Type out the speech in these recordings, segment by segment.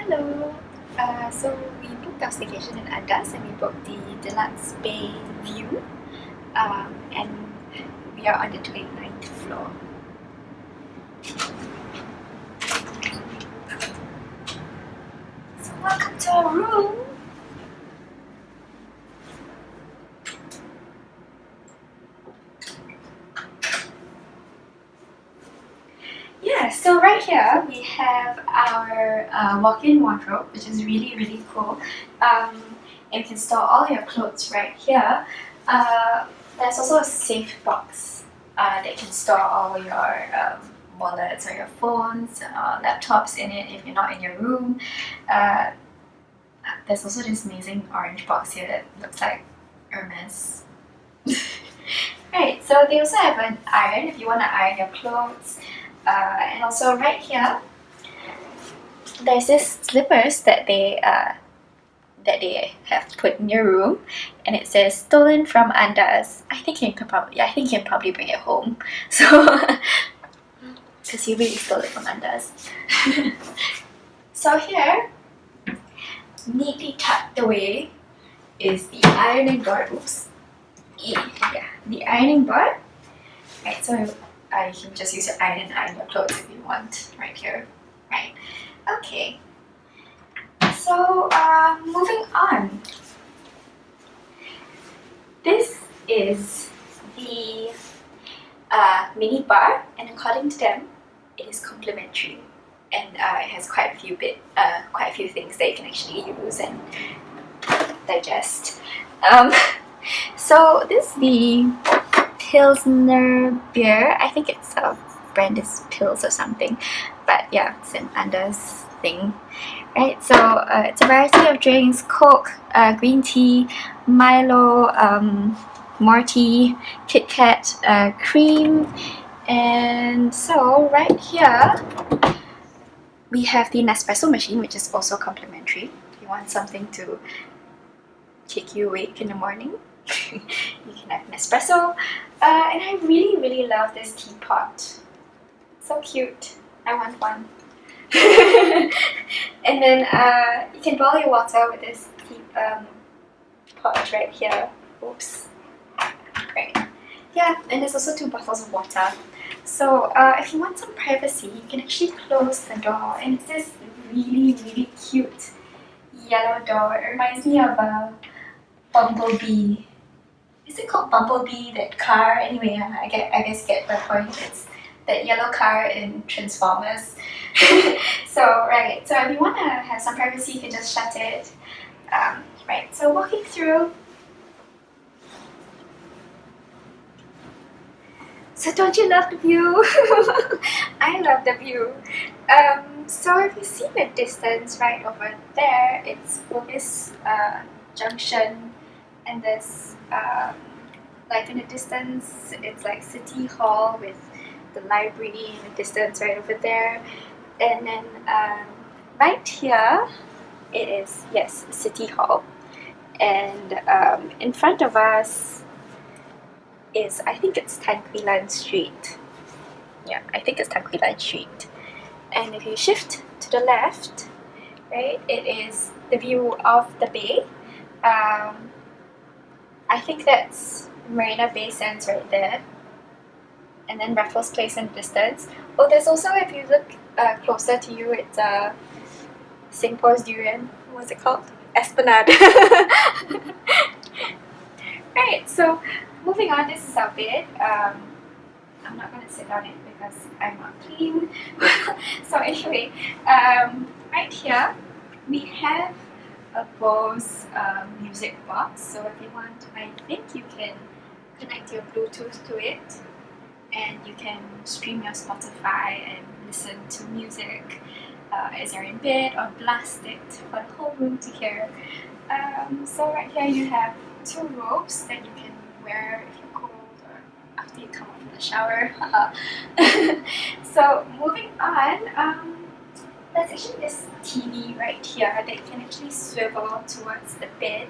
Hello. So we booked our staycation in Andaz and we booked the Deluxe Bay View. And we are on the 29th floor. So welcome to our room. Yeah, so right here we have our walk-in wardrobe, which is really cool. And you can store all your clothes right here. There's also a safe box that can store all your wallets or your phones, laptops in it if you're not in your room. There's also this amazing orange box here that looks like Hermes. Right, so they also have an iron if you want to iron your clothes. And also right here, there's this slippers that they have put in your room, and it says stolen from Andaz. I think you can probably bring it home. So, because you really stole it from Andaz. So here, neatly tucked away, is the ironing board. Oops. Yeah, the ironing board. Right, so you can just use your iron and iron your clothes if you want, right here. Right. Okay. So, moving on. This is the minibar, and according to them, it is complimentary, and it has quite a few things that you can actually use and digest. So this is the Pilsner beer. I think its brand is Pils or something, but yeah, it's an Andaz thing. Right, so it's a variety of drinks: Coke, green tea, Milo, more tea, Kit Kat, cream, and so right here we have the Nespresso machine, which is also complimentary. If you want something to keep you awake in the morning, you can have Nespresso. And I really love this teapot. So cute. I want one. And then you can boil your water with this pot right here. Oops. Right. Yeah, and there's also 2 bottles of water. So if you want some privacy, you can actually close the door, and it's this really cute yellow door. It reminds me of a Bumblebee. Is it called Bumblebee, that car? Anyway, I guess get the point. It's that yellow car in Transformers. So if you want to have some privacy, you can just shut it. Right, so walking through. So don't you love the view? I love the view. So if you see the distance right over there, it's Bugis Junction, and there's like in the distance, it's like City Hall with the library in the distance right over there. And then right here, it is, yes, City Hall. And in front of us is, I think it's Tan Quee Lan Street. Yeah, I think it's Tan Quee Lan Street. And if you shift to the left, right, it is the view of the bay. I think that's Marina Bay Sands right there. And then Raffles Place in the distance. Oh, there's also, if you look closer to you, it's Singapore's durian. What's it called? Esplanade. Right, so moving on, this is our bed. I'm not going to sit on it because I'm not clean. So anyway, right here we have a Bose music box. So if you want, I think you can connect your Bluetooth to it, and you can stream your Spotify and listen to music as you're in bed, or blast it for the whole room to hear. So right here you have 2 robes that you can wear if you're cold or after you come out from the shower. So moving on, there's actually this TV right here that you can actually swivel towards the bed,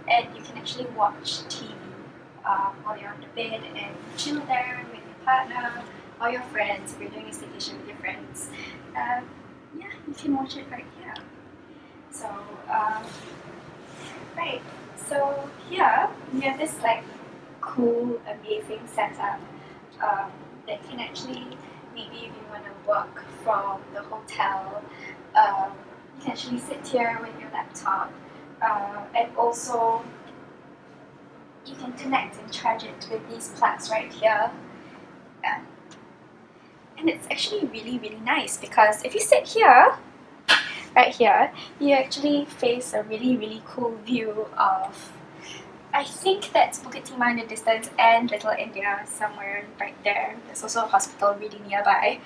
and you can actually watch TV while you're on the bed and chill there with your partner or your friends. If you're doing a staycation with your friends, yeah, you can watch it right here. So right, so here we have this like cool, amazing setup that can actually, maybe if you want to work from the hotel, you can actually sit here with your laptop, and also you can connect and charge it with these plugs right here. Yeah. And it's actually really, really nice because if you sit here, right here, you actually face a really, really cool view of, I think that's Bukit Timah in the distance and Little India somewhere right there. There's also a hospital really nearby.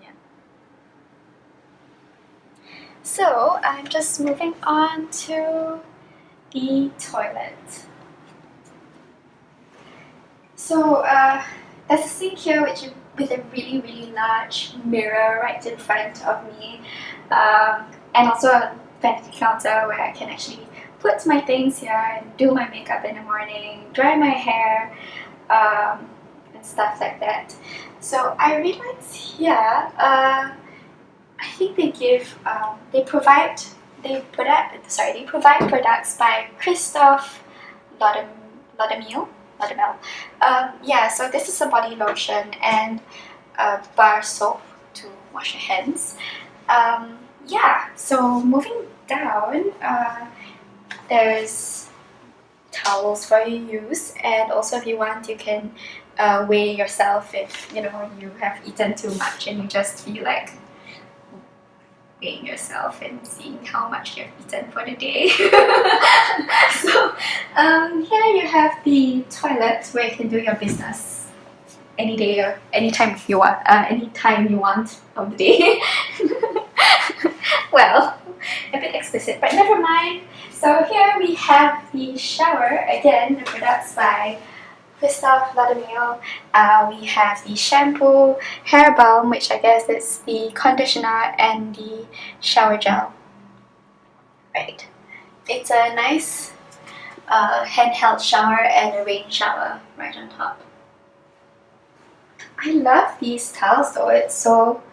Yeah. So I'm just moving on to the toilet. So there's a sink here with a really, really large mirror right in front of me, and also a vanity counter where I can actually put my things here and do my makeup in the morning, dry my hair, and stuff like that. So I realized here, I think they provide products by Christoph Laudemille. Yeah, so this is a body lotion and a bar soap to wash your hands. Yeah, so moving down, there's towels for your use, and also if you want, you can weigh yourself if you have eaten too much and you just feel like weighing yourself and seeing how much you've eaten for the day. So here you have the toilet where you can do your business any day or anytime you want, anytime you want of the day. Well, a bit explicit, but never mind. So here we have the shower, again, the products by Christoph Laudemille. We have the shampoo, hair balm, which I guess is the conditioner, and the shower gel. Right. It's a nice handheld shower and a rain shower right on top. I love these towels though. It's so,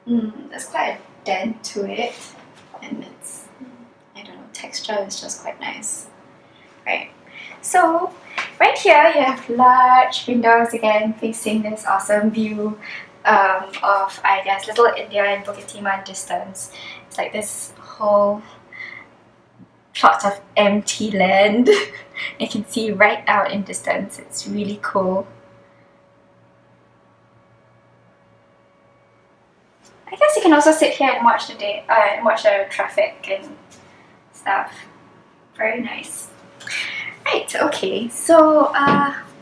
there's quite a dent to it, and it's, I don't know, texture is just quite nice. Right. So right here you have large windows again facing this awesome view of, I guess, Little India and Bukit Timah in distance. It's like this whole plot of empty land you can see right out in distance. It's really cool. I guess you can also sit here and watch the traffic and stuff. Very nice. Right, okay, so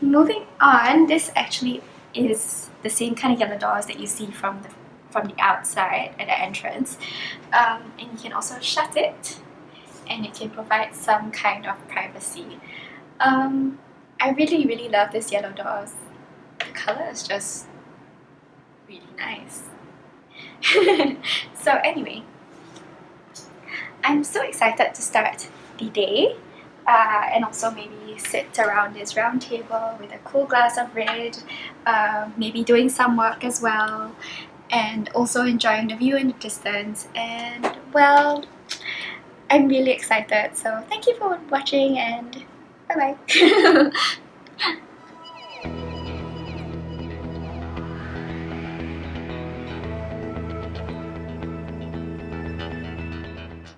moving on, this actually is the same kind of yellow doors that you see from the outside at the entrance, and you can also shut it and it can provide some kind of privacy. I really, really love this yellow doors. The color is just really nice. So anyway, I'm so excited to start the day. And also maybe sit around this round table with a cool glass of red, maybe doing some work as well, and also enjoying the view in the distance. And well, I'm really excited. So thank you for watching, and bye bye.